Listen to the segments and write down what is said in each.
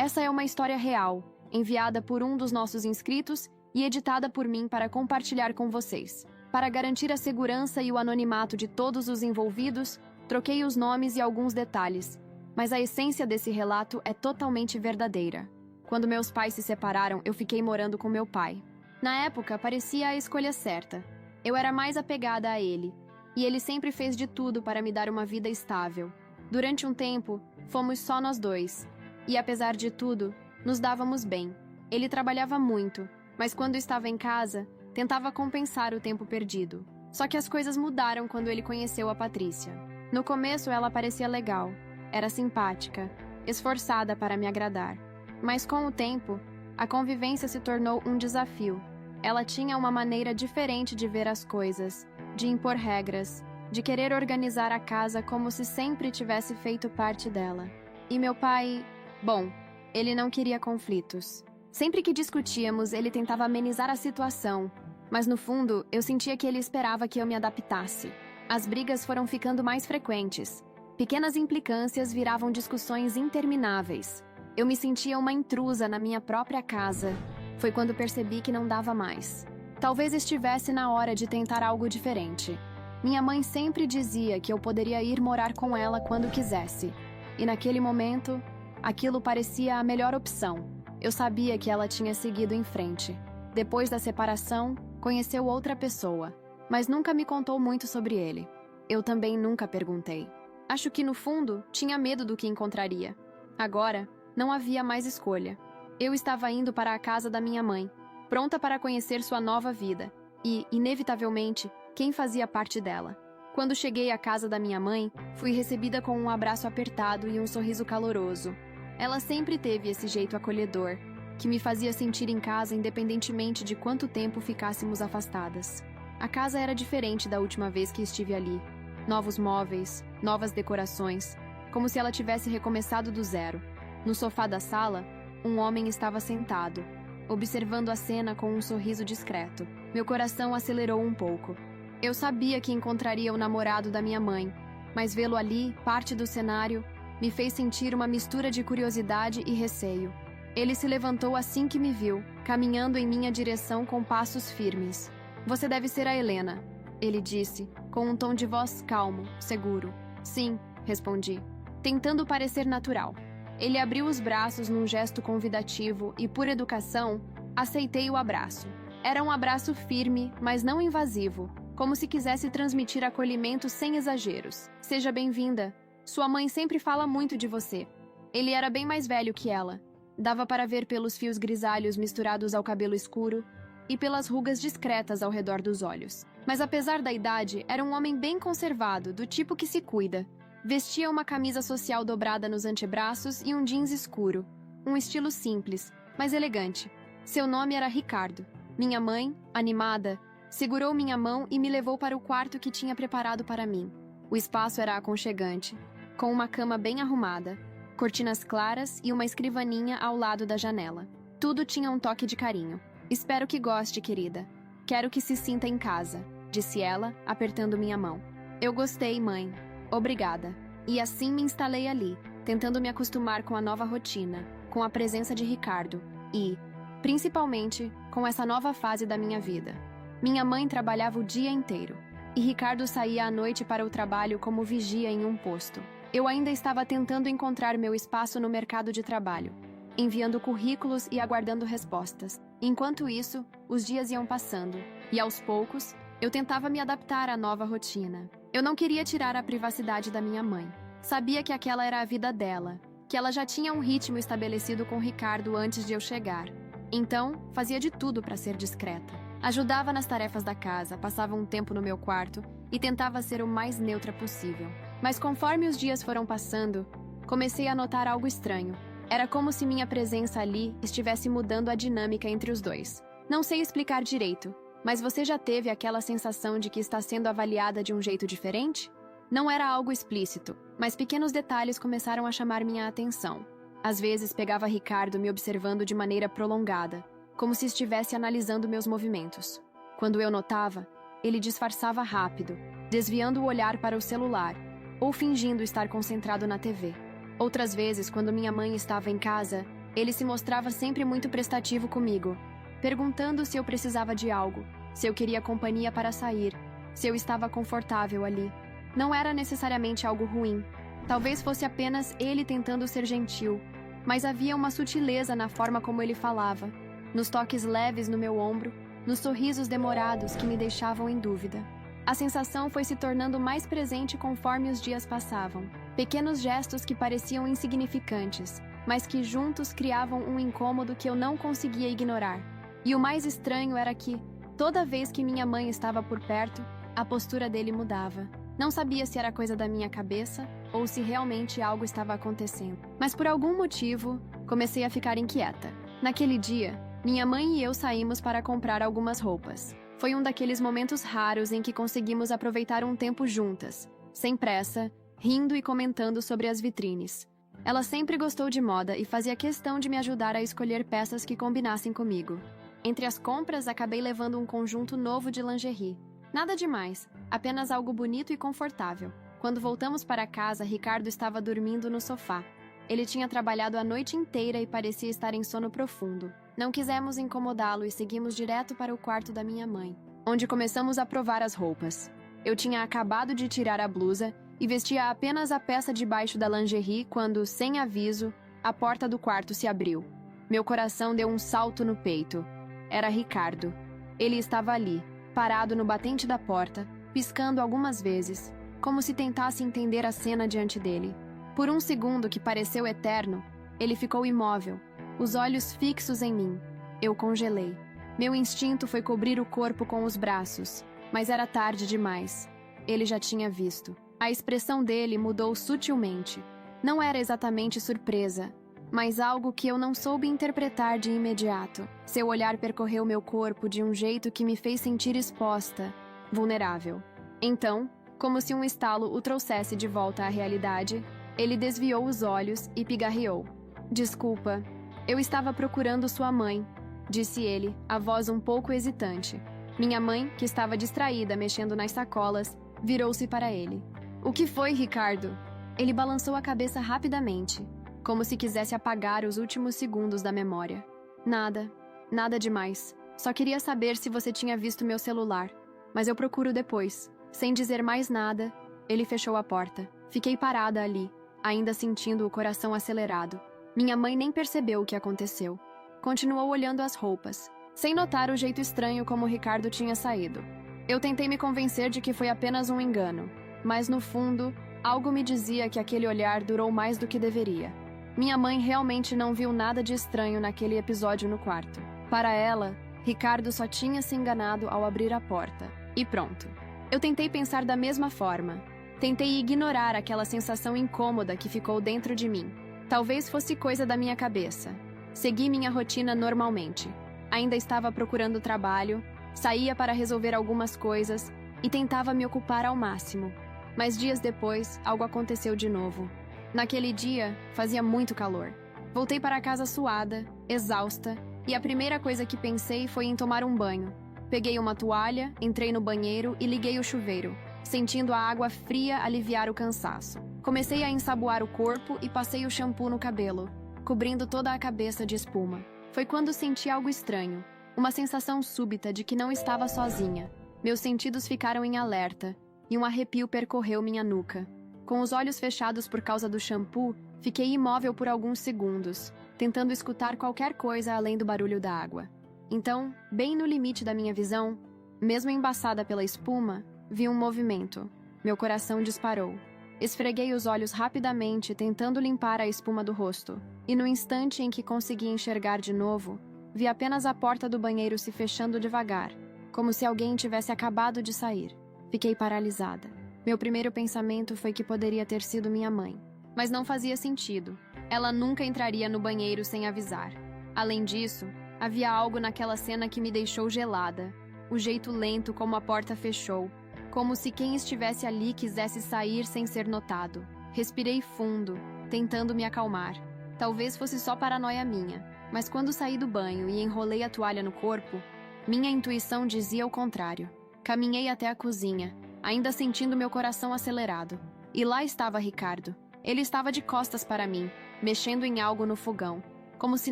Essa é uma história real, enviada por um dos nossos inscritos e editada por mim para compartilhar com vocês. Para garantir a segurança e o anonimato de todos os envolvidos, troquei os nomes e alguns detalhes, mas a essência desse relato é totalmente verdadeira. Quando meus pais se separaram, eu fiquei morando com meu pai. Na época, parecia a escolha certa. Eu era mais apegada a ele, e ele sempre fez de tudo para me dar uma vida estável. Durante um tempo, fomos só nós dois, e apesar de tudo, nos dávamos bem. Ele trabalhava muito, mas quando estava em casa, tentava compensar o tempo perdido. Só que as coisas mudaram quando ele conheceu a Patrícia. No começo, ela parecia legal, era simpática, esforçada para me agradar. Mas com o tempo, a convivência se tornou um desafio. Ela tinha uma maneira diferente de ver as coisas, de impor regras, de querer organizar a casa como se sempre tivesse feito parte dela. E meu pai... Bom, ele não queria conflitos. Sempre que discutíamos, ele tentava amenizar a situação, mas no fundo, eu sentia que ele esperava que eu me adaptasse. As brigas foram ficando mais frequentes. Pequenas implicâncias viravam discussões intermináveis. Eu me sentia uma intrusa na minha própria casa. Foi quando percebi que não dava mais. Talvez estivesse na hora de tentar algo diferente. Minha mãe sempre dizia que eu poderia ir morar com ela quando quisesse. E naquele momento, aquilo parecia a melhor opção. Eu sabia que ela tinha seguido em frente. Depois da separação, conheceu outra pessoa, mas nunca me contou muito sobre ele. Eu também nunca perguntei. Acho que, no fundo, tinha medo do que encontraria. Agora, não havia mais escolha. Eu estava indo para a casa da minha mãe, pronta para conhecer sua nova vida, e, inevitavelmente, quem fazia parte dela. Quando cheguei à casa da minha mãe, fui recebida com um abraço apertado e um sorriso caloroso. Ela sempre teve esse jeito acolhedor, que me fazia sentir em casa independentemente de quanto tempo ficássemos afastadas. A casa era diferente da última vez que estive ali. Novos móveis, novas decorações, como se ela tivesse recomeçado do zero. No sofá da sala, um homem estava sentado, observando a cena com um sorriso discreto. Meu coração acelerou um pouco. Eu sabia que encontraria o namorado da minha mãe, mas vê-lo ali, parte do cenário, me fez sentir uma mistura de curiosidade e receio. Ele se levantou assim que me viu, caminhando em minha direção com passos firmes. "Você deve ser a Helena", ele disse, com um tom de voz calmo, seguro. "Sim", respondi, tentando parecer natural. Ele abriu os braços num gesto convidativo e, por educação, aceitei o abraço. Era um abraço firme, mas não invasivo, como se quisesse transmitir acolhimento sem exageros. "Seja bem-vinda. Sua mãe sempre fala muito de você." Ele era bem mais velho que ela. Dava para ver pelos fios grisalhos misturados ao cabelo escuro e pelas rugas discretas ao redor dos olhos. Mas apesar da idade, era um homem bem conservado, do tipo que se cuida. Vestia uma camisa social dobrada nos antebraços e um jeans escuro. Um estilo simples, mas elegante. Seu nome era Ricardo. Minha mãe, animada, segurou minha mão e me levou para o quarto que tinha preparado para mim. O espaço era aconchegante, com uma cama bem arrumada, cortinas claras e uma escrivaninha ao lado da janela. Tudo tinha um toque de carinho. "Espero que goste, querida. Quero que se sinta em casa", disse ela, apertando minha mão. Eu gostei, mãe. Obrigada. E assim me instalei ali, tentando me acostumar com a nova rotina, com a presença de Ricardo e, principalmente, com essa nova fase da minha vida. Minha mãe trabalhava o dia inteiro, e Ricardo saía à noite para o trabalho como vigia em um posto. Eu ainda estava tentando encontrar meu espaço no mercado de trabalho, enviando currículos e aguardando respostas. Enquanto isso, os dias iam passando, e aos poucos, eu tentava me adaptar à nova rotina. Eu não queria tirar a privacidade da minha mãe. Sabia que aquela era a vida dela, que ela já tinha um ritmo estabelecido com Ricardo antes de eu chegar. Então, fazia de tudo para ser discreta. Ajudava nas tarefas da casa, passava um tempo no meu quarto e tentava ser o mais neutra possível. Mas conforme os dias foram passando, comecei a notar algo estranho. Era como se minha presença ali estivesse mudando a dinâmica entre os dois. Não sei explicar direito, mas você já teve aquela sensação de que está sendo avaliada de um jeito diferente? Não era algo explícito, mas pequenos detalhes começaram a chamar minha atenção. Às vezes pegava Ricardo me observando de maneira prolongada, como se estivesse analisando meus movimentos. Quando eu notava, ele disfarçava rápido, desviando o olhar para o celular, ou fingindo estar concentrado na TV. Outras vezes, quando minha mãe estava em casa, Ele se mostrava sempre muito prestativo comigo, perguntando se eu precisava de algo, se eu queria companhia para sair, se eu estava confortável ali. Não era necessariamente algo ruim. Talvez fosse apenas ele tentando ser gentil, mas havia uma sutileza na forma como ele falava, nos toques leves no meu ombro, nos sorrisos demorados que me deixavam em dúvida. A sensação foi se tornando mais presente conforme os dias passavam. Pequenos gestos que pareciam insignificantes, mas que juntos criavam um incômodo que eu não conseguia ignorar. E o mais estranho era que, toda vez que minha mãe estava por perto, a postura dele mudava. Não sabia se era coisa da minha cabeça ou se realmente algo estava acontecendo. Mas por algum motivo, comecei a ficar inquieta. Naquele dia, minha mãe e eu saímos para comprar algumas roupas. Foi um daqueles momentos raros em que conseguimos aproveitar um tempo juntas, sem pressa, rindo e comentando sobre as vitrines. Ela sempre gostou de moda e fazia questão de me ajudar a escolher peças que combinassem comigo. Entre as compras, acabei levando um conjunto novo de lingerie. Nada demais, apenas algo bonito e confortável. Quando voltamos para casa, Ricardo estava dormindo no sofá. Ele tinha trabalhado a noite inteira e parecia estar em sono profundo. Não quisemos incomodá-lo e seguimos direto para o quarto da minha mãe, onde começamos a provar as roupas. Eu tinha acabado de tirar a blusa e vestia apenas a peça de baixo da lingerie quando, sem aviso, a porta do quarto se abriu. Meu coração deu um salto no peito. Era Ricardo. Ele estava ali, parado no batente da porta, piscando algumas vezes, como se tentasse entender a cena diante dele. Por um segundo que pareceu eterno, ele ficou imóvel, os olhos fixos em mim. Eu congelei. Meu instinto foi cobrir o corpo com os braços, mas era tarde demais. Ele já tinha visto. A expressão dele mudou sutilmente. Não era exatamente surpresa, mas algo que eu não soube interpretar de imediato. Seu olhar percorreu meu corpo de um jeito que me fez sentir exposta, vulnerável. Então, como se um estalo o trouxesse de volta à realidade, ele desviou os olhos e pigarreou. "Desculpa, eu estava procurando sua mãe", disse ele, a voz um pouco hesitante. Minha mãe, que estava distraída mexendo nas sacolas, virou-se para ele. "O que foi, Ricardo?" Ele balançou a cabeça rapidamente, como se quisesse apagar os últimos segundos da memória. Nada demais. Só queria saber se você tinha visto meu celular. Mas eu procuro depois." Sem dizer mais nada, ele fechou a porta. Fiquei parada ali, ainda sentindo o coração acelerado. Minha mãe nem percebeu o que aconteceu. Continuou olhando as roupas, sem notar o jeito estranho como Ricardo tinha saído. Eu tentei me convencer de que foi apenas um engano, mas no fundo, algo me dizia que aquele olhar durou mais do que deveria. Minha mãe realmente não viu nada de estranho naquele episódio no quarto. Para ela, Ricardo só tinha se enganado ao abrir a porta. E pronto. Eu tentei pensar da mesma forma. Tentei ignorar aquela sensação incômoda que ficou dentro de mim. Talvez fosse coisa da minha cabeça. Segui minha rotina normalmente. Ainda estava procurando trabalho, saía para resolver algumas coisas e tentava me ocupar ao máximo. Mas dias depois, algo aconteceu de novo. Naquele dia, fazia muito calor. Voltei para casa suada, exausta, e a primeira coisa que pensei foi em tomar um banho. Peguei uma toalha, entrei no banheiro e liguei o chuveiro, sentindo a água fria aliviar o cansaço. Comecei a ensaboar o corpo e passei o shampoo no cabelo, cobrindo toda a cabeça de espuma. Foi quando senti algo estranho, uma sensação súbita de que não estava sozinha. Meus sentidos ficaram em alerta, e um arrepio percorreu minha nuca. Com os olhos fechados por causa do shampoo, fiquei imóvel por alguns segundos, tentando escutar qualquer coisa além do barulho da água. Então, bem no limite da minha visão, mesmo embaçada pela espuma, vi um movimento. Meu coração disparou. Esfreguei os olhos rapidamente, tentando limpar a espuma do rosto. E no instante em que consegui enxergar de novo, vi apenas a porta do banheiro se fechando devagar, como se alguém tivesse acabado de sair. Fiquei paralisada. Meu primeiro pensamento foi que poderia ter sido minha mãe. Mas não fazia sentido. Ela nunca entraria no banheiro sem avisar. Além disso, havia algo naquela cena que me deixou gelada. O jeito lento como a porta fechou, como se quem estivesse ali quisesse sair sem ser notado. Respirei fundo, tentando me acalmar. Talvez fosse só paranoia minha, mas quando saí do banho e enrolei a toalha no corpo, minha intuição dizia o contrário. Caminhei até a cozinha, ainda sentindo meu coração acelerado. E lá estava Ricardo. Ele estava de costas para mim, mexendo em algo no fogão. como se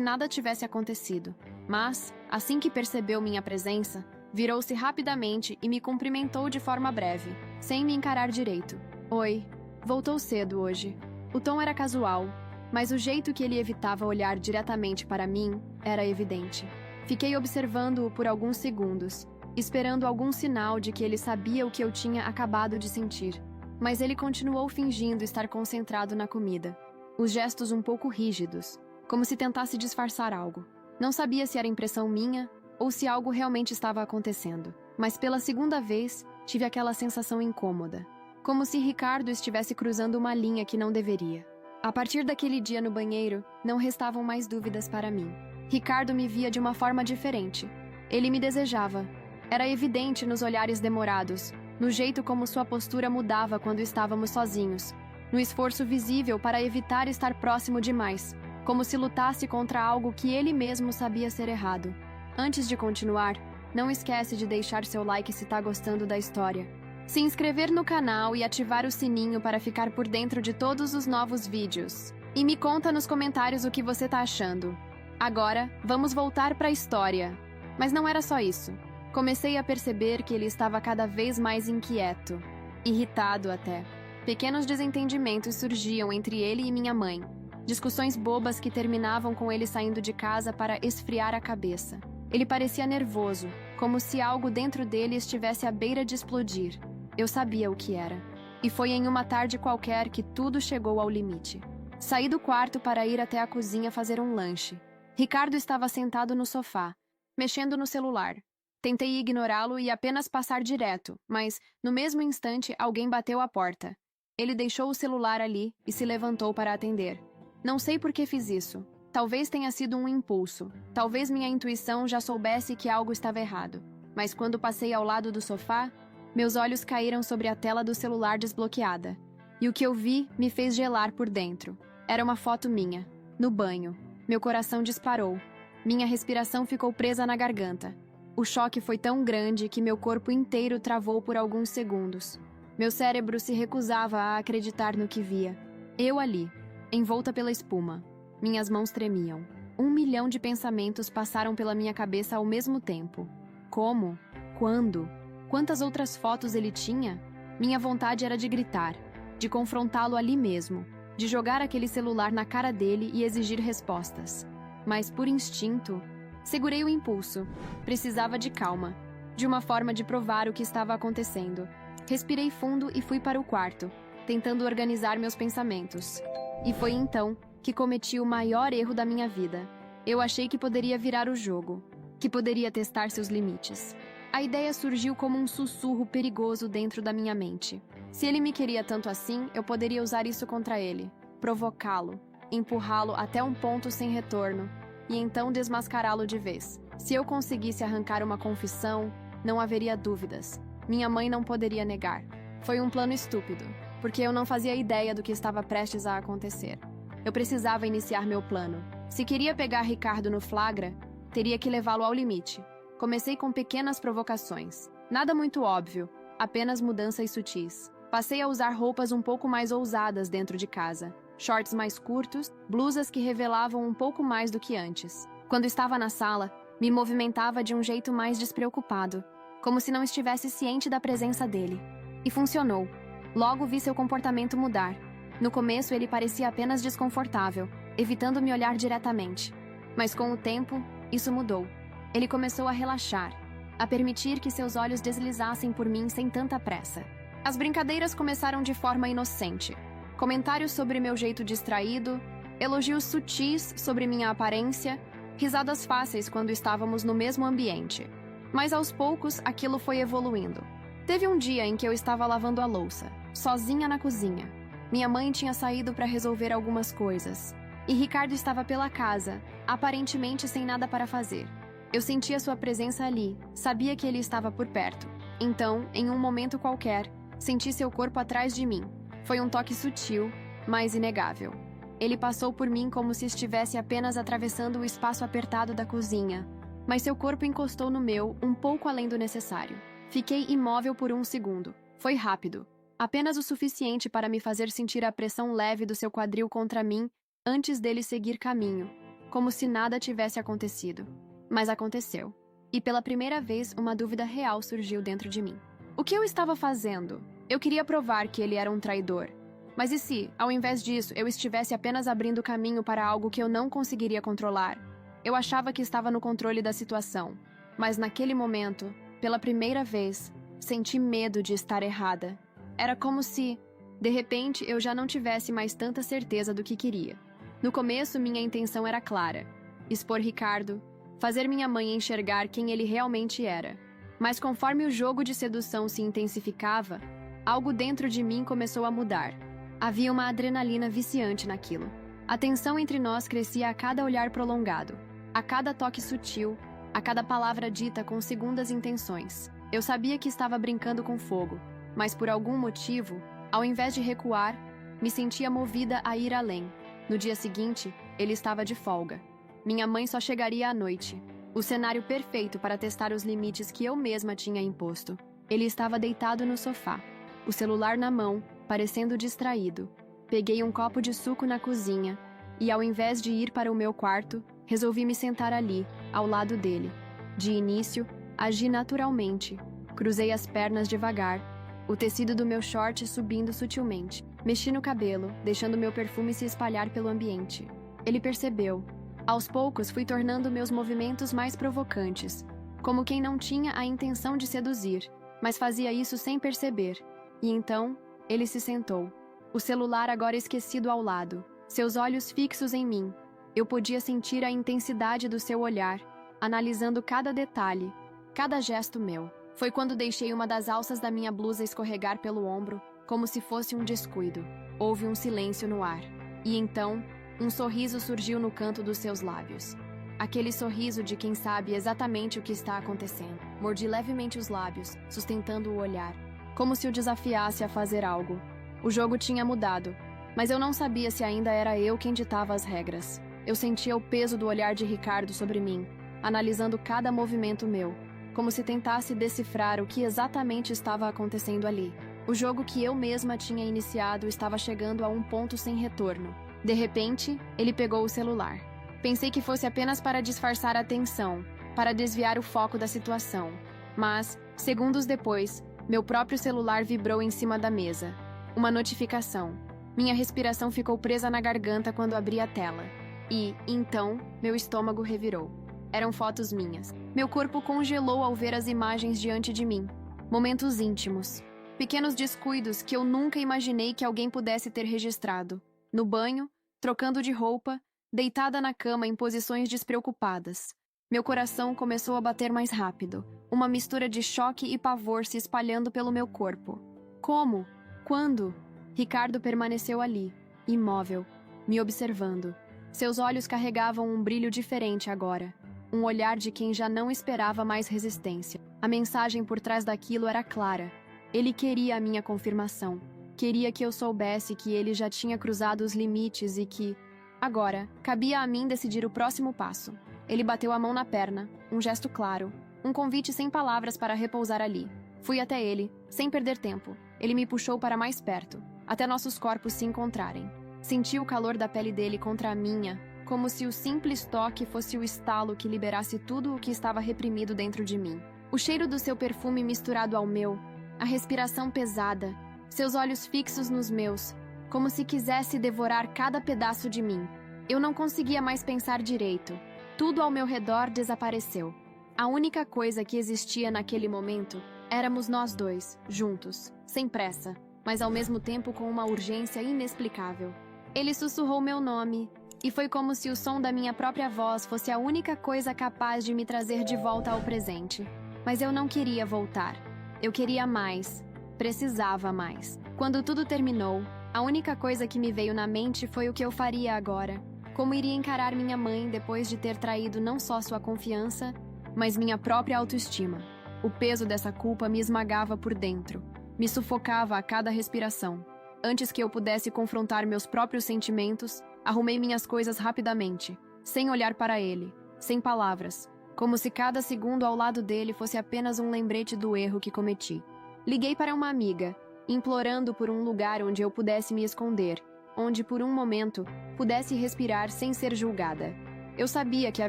nada tivesse acontecido. Mas, assim que percebeu minha presença, virou-se rapidamente e me cumprimentou de forma breve, sem me encarar direito. Oi. Voltou cedo hoje. O tom era casual, mas o jeito que ele evitava olhar diretamente para mim era evidente. Fiquei observando-o por alguns segundos, esperando algum sinal de que ele sabia o que eu tinha acabado de sentir. Mas ele continuou fingindo estar concentrado na comida, os gestos um pouco rígidos, como se tentasse disfarçar algo. Não sabia se era impressão minha ou se algo realmente estava acontecendo, mas pela segunda vez tive aquela sensação incômoda, como se Ricardo estivesse cruzando uma linha que não deveria. A partir daquele dia no banheiro, não restavam mais dúvidas para mim. Ricardo me via de uma forma diferente. Ele me desejava. Era evidente nos olhares demorados, no jeito como sua postura mudava quando estávamos sozinhos, no esforço visível para evitar estar próximo demais, como se lutasse contra algo que ele mesmo sabia ser errado. Antes de continuar, não esquece de deixar seu like se está gostando da história. Se inscrever no canal e ativar o sininho para ficar por dentro de todos os novos vídeos. E me conta nos comentários o que você tá achando. Agora, vamos voltar para a história. Mas não era só isso. Comecei a perceber que ele estava cada vez mais inquieto, irritado até. Pequenos desentendimentos surgiam entre ele e minha mãe. Discussões bobas que terminavam com ele saindo de casa para esfriar a cabeça. Ele parecia nervoso, como se algo dentro dele estivesse à beira de explodir. Eu sabia o que era. E foi em uma tarde qualquer que tudo chegou ao limite. Saí do quarto para ir até a cozinha fazer um lanche. Ricardo estava sentado no sofá, mexendo no celular. Tentei ignorá-lo e apenas passar direto, mas, no mesmo instante, alguém bateu à porta. Ele deixou o celular ali e se levantou para atender. Não sei por que fiz isso. Talvez tenha sido um impulso. Talvez minha intuição já soubesse que algo estava errado. Mas quando passei ao lado do sofá, meus olhos caíram sobre a tela do celular desbloqueada. E o que eu vi me fez gelar por dentro. Era uma foto minha, no banho. Meu coração disparou. Minha respiração ficou presa na garganta. O choque foi tão grande que meu corpo inteiro travou por alguns segundos. Meu cérebro se recusava a acreditar no que via. Eu ali, envolta pela espuma. Minhas mãos tremiam. 1 milhão de pensamentos passaram pela minha cabeça ao mesmo tempo. Como? Quando? Quantas outras fotos ele tinha? Minha vontade era de gritar, de confrontá-lo ali mesmo, de jogar aquele celular na cara dele e exigir respostas. Mas, por instinto, segurei o impulso. Precisava de calma, de uma forma de provar o que estava acontecendo. Respirei fundo e fui para o quarto, tentando organizar meus pensamentos. E foi então que cometi o maior erro da minha vida. Eu achei que poderia virar o jogo, que poderia testar seus limites. A ideia surgiu como um sussurro perigoso dentro da minha mente. Se ele me queria tanto assim, eu poderia usar isso contra ele, provocá-lo, empurrá-lo até um ponto sem retorno, e então desmascará-lo de vez. Se eu conseguisse arrancar uma confissão, não haveria dúvidas. Minha mãe não poderia negar. Foi um plano estúpido, porque eu não fazia ideia do que estava prestes a acontecer. Eu precisava iniciar meu plano. Se queria pegar Ricardo no flagra, teria que levá-lo ao limite. Comecei com pequenas provocações. Nada muito óbvio, apenas mudanças sutis. Passei a usar roupas um pouco mais ousadas dentro de casa. Shorts mais curtos, blusas que revelavam um pouco mais do que antes. Quando estava na sala, me movimentava de um jeito mais despreocupado, como se não estivesse ciente da presença dele. E funcionou. Logo vi seu comportamento mudar. No começo ele parecia apenas desconfortável, evitando me olhar diretamente. Mas com o tempo, isso mudou. Ele começou a relaxar, a permitir que seus olhos deslizassem por mim sem tanta pressa. As brincadeiras começaram de forma inocente. Comentários sobre meu jeito distraído, elogios sutis sobre minha aparência, risadas fáceis quando estávamos no mesmo ambiente. Mas aos poucos, aquilo foi evoluindo. Teve um dia em que eu estava lavando a louça, sozinha na cozinha. Minha mãe tinha saído para resolver algumas coisas, e Ricardo estava pela casa, aparentemente sem nada para fazer. Eu sentia sua presença ali, sabia que ele estava por perto. Então, em um momento qualquer, senti seu corpo atrás de mim. Foi um toque sutil, mas inegável. Ele passou por mim como se estivesse apenas atravessando o espaço apertado da cozinha, mas seu corpo encostou no meu um pouco além do necessário. Fiquei imóvel por um segundo. Foi rápido. Apenas o suficiente para me fazer sentir a pressão leve do seu quadril contra mim antes dele seguir caminho. como se nada tivesse acontecido. Mas aconteceu. E pela primeira vez, uma dúvida real surgiu dentro de mim. O que eu estava fazendo? Eu queria provar que ele era um traidor. Mas e se, ao invés disso, eu estivesse apenas abrindo caminho para algo que eu não conseguiria controlar? Eu achava que estava no controle da situação. Mas naquele momento, pela primeira vez, senti medo de estar errada. Era como se, de repente, eu já não tivesse mais tanta certeza do que queria. No começo, minha intenção era clara: expor Ricardo, fazer minha mãe enxergar quem ele realmente era. Mas conforme o jogo de sedução se intensificava, algo dentro de mim começou a mudar. Havia uma adrenalina viciante naquilo. A tensão entre nós crescia a cada olhar prolongado, a cada toque sutil, a cada palavra dita com segundas intenções. Eu sabia que estava brincando com fogo, mas por algum motivo, ao invés de recuar, me sentia movida a ir além. No dia seguinte, ele estava de folga. Minha mãe só chegaria à noite. O cenário perfeito para testar os limites que eu mesma tinha imposto. Ele estava deitado no sofá, o celular na mão, parecendo distraído. Peguei um copo de suco na cozinha e, ao invés de ir para o meu quarto, resolvi me sentar ali, ao lado dele. De início, agi naturalmente. Cruzei as pernas devagar, o tecido do meu short subindo sutilmente. Mexi no cabelo, deixando meu perfume se espalhar pelo ambiente. Ele percebeu. Aos poucos, fui tornando meus movimentos mais provocantes, como quem não tinha a intenção de seduzir, mas fazia isso sem perceber. E então, ele se sentou. O celular agora esquecido ao lado, seus olhos fixos em mim. Eu podia sentir a intensidade do seu olhar, analisando cada detalhe, cada gesto meu. Foi quando deixei uma das alças da minha blusa escorregar pelo ombro, como se fosse um descuido. Houve um silêncio no ar. E então, um sorriso surgiu no canto dos seus lábios. Aquele sorriso de quem sabe exatamente o que está acontecendo. Mordi levemente os lábios, sustentando o olhar, como se o desafiasse a fazer algo. O jogo tinha mudado, mas eu não sabia se ainda era eu quem ditava as regras. Eu sentia o peso do olhar de Ricardo sobre mim, analisando cada movimento meu, como se tentasse decifrar o que exatamente estava acontecendo ali. O jogo que eu mesma tinha iniciado estava chegando a um ponto sem retorno. De repente, ele pegou o celular. Pensei que fosse apenas para disfarçar a tensão, para desviar o foco da situação. Mas, segundos depois, meu próprio celular vibrou em cima da mesa. Uma notificação. Minha respiração ficou presa na garganta quando abri a tela. E, então, meu estômago revirou. Eram fotos minhas. Meu corpo congelou ao ver as imagens diante de mim. Momentos íntimos. Pequenos descuidos que eu nunca imaginei que alguém pudesse ter registrado. No banho, trocando de roupa, deitada na cama em posições despreocupadas. Meu coração começou a bater mais rápido. Uma mistura de choque e pavor se espalhando pelo meu corpo. Como? Quando? Ricardo permaneceu ali, imóvel, me observando. Seus olhos carregavam um brilho diferente agora. Um olhar de quem já não esperava mais resistência. A mensagem por trás daquilo era clara. Ele queria a minha confirmação. Queria que eu soubesse que ele já tinha cruzado os limites e que, agora, cabia a mim decidir o próximo passo. Ele bateu a mão na perna, um gesto claro, um convite sem palavras para repousar ali. Fui até ele, sem perder tempo. Ele me puxou para mais perto, até nossos corpos se encontrarem. Senti o calor da pele dele contra a minha, como se o simples toque fosse o estalo que liberasse tudo o que estava reprimido dentro de mim. O cheiro do seu perfume misturado ao meu, a respiração pesada, seus olhos fixos nos meus, como se quisesse devorar cada pedaço de mim. Eu não conseguia mais pensar direito. Tudo ao meu redor desapareceu. A única coisa que existia naquele momento éramos nós dois, juntos, sem pressa, mas ao mesmo tempo com uma urgência inexplicável. Ele sussurrou meu nome, e foi como se o som da minha própria voz fosse a única coisa capaz de me trazer de volta ao presente. Mas eu não queria voltar. Eu queria mais. Precisava mais. Quando tudo terminou, a única coisa que me veio na mente foi o que eu faria agora. Como iria encarar minha mãe depois de ter traído não só sua confiança, mas minha própria autoestima. O peso dessa culpa me esmagava por dentro. Me sufocava a cada respiração. Antes que eu pudesse confrontar meus próprios sentimentos, arrumei minhas coisas rapidamente, sem olhar para ele, sem palavras, como se cada segundo ao lado dele fosse apenas um lembrete do erro que cometi. Liguei para uma amiga, implorando por um lugar onde eu pudesse me esconder, onde por um momento pudesse respirar sem ser julgada. Eu sabia que a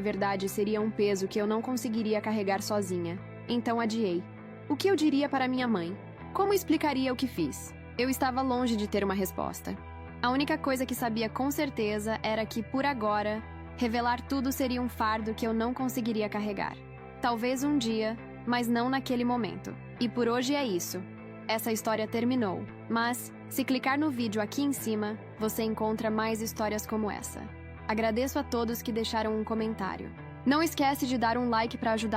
verdade seria um peso que eu não conseguiria carregar sozinha, então adiei. O que eu diria para minha mãe? Como explicaria o que fiz? Eu estava longe de ter uma resposta. A única coisa que sabia com certeza era que, por agora, revelar tudo seria um fardo que eu não conseguiria carregar. Talvez um dia, mas não naquele momento. E por hoje é isso. Essa história terminou, mas, se clicar no vídeo aqui em cima, você encontra mais histórias como essa. Agradeço a todos que deixaram um comentário. Não esquece de dar um like para ajudar